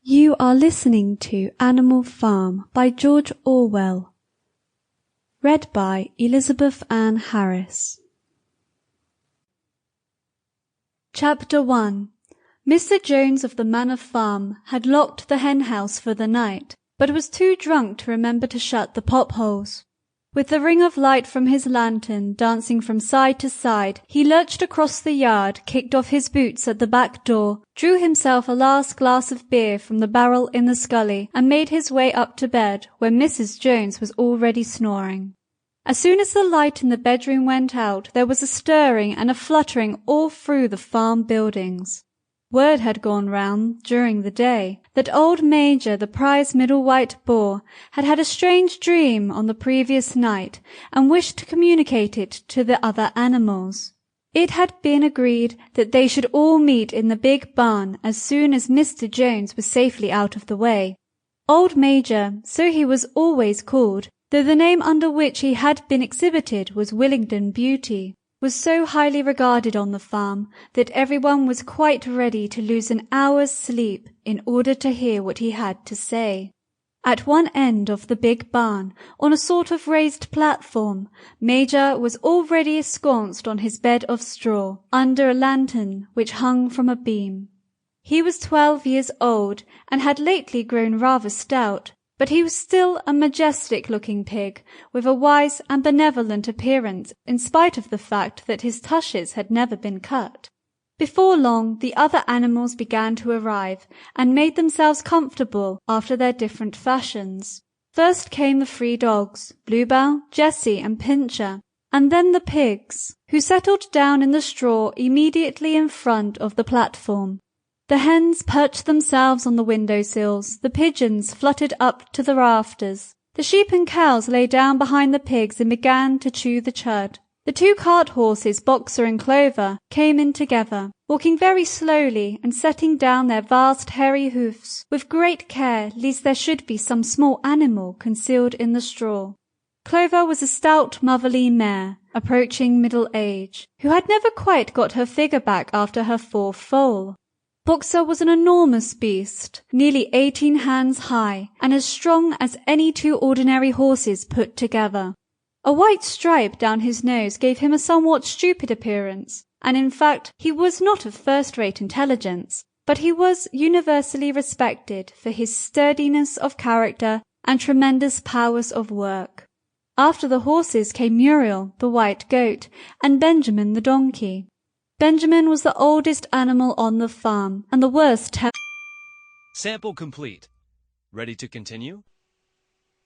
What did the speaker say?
You are listening to Animal Farm by George Orwell. Read by Elizabeth Ann Harris. Chapter 1. Mr. Jones of the Manor Farm had locked the hen-house for the night, but was too drunk to remember to shut the pop-holes. With the ring of light from his lantern dancing from side to side, he lurched across the yard, kicked off his boots at the back door, drew himself a last glass of beer from the barrel in the scully, and made his way up to bed, where Mrs. Jones was already snoring. As soon as the light in the bedroom went out, there was a stirring and a fluttering all through the farm buildings. Word had gone round during the day that old Major, the prize middle white boar, had had a strange dream on the previous night and wished to communicate it to the other animals. It had been agreed that they should all meet in the big barn as soon as Mr. Jones was safely out of the way. Old Major, so he was always called, though the name under which he had been exhibited was Willingdon Beauty, was so highly regarded on the farm that everyone was quite ready to lose an hour's sleep in order to hear what he had to say. At one end of the big barn, on a sort of raised platform, Major was already ensconced on his bed of straw, under a lantern which hung from a beam. He was 12 years old, and had lately grown rather stout, but he was still a majestic-looking pig, with a wise and benevolent appearance, in spite of the fact that his tushes had never been cut. Before long, the other animals began to arrive, and made themselves comfortable after their different fashions. First came the 3 dogs, Bluebell, Jessie, and Pincher, and then the pigs, who settled down in the straw immediately in front of the platform. The hens perched themselves on the window-sills, the pigeons fluttered up to the rafters. The sheep and cows lay down behind the pigs and began to chew the cud. The 2 cart horses, Boxer and Clover, came in together, walking very slowly and setting down their vast hairy hoofs with great care lest there should be some small animal concealed in the straw. Clover was a stout motherly mare, approaching middle age, who had never quite got her figure back after her 4th foal. Boxer was an enormous beast, nearly 18 hands high, and as strong as any 2 ordinary horses put together. A white stripe down his nose gave him a somewhat stupid appearance, and in fact he was not of first-rate intelligence, but he was universally respected for his sturdiness of character and tremendous powers of work. After the horses came Muriel, the white goat, and Benjamin the donkey. Benjamin was the oldest animal on the farm, and the worst Sample complete. Ready to continue?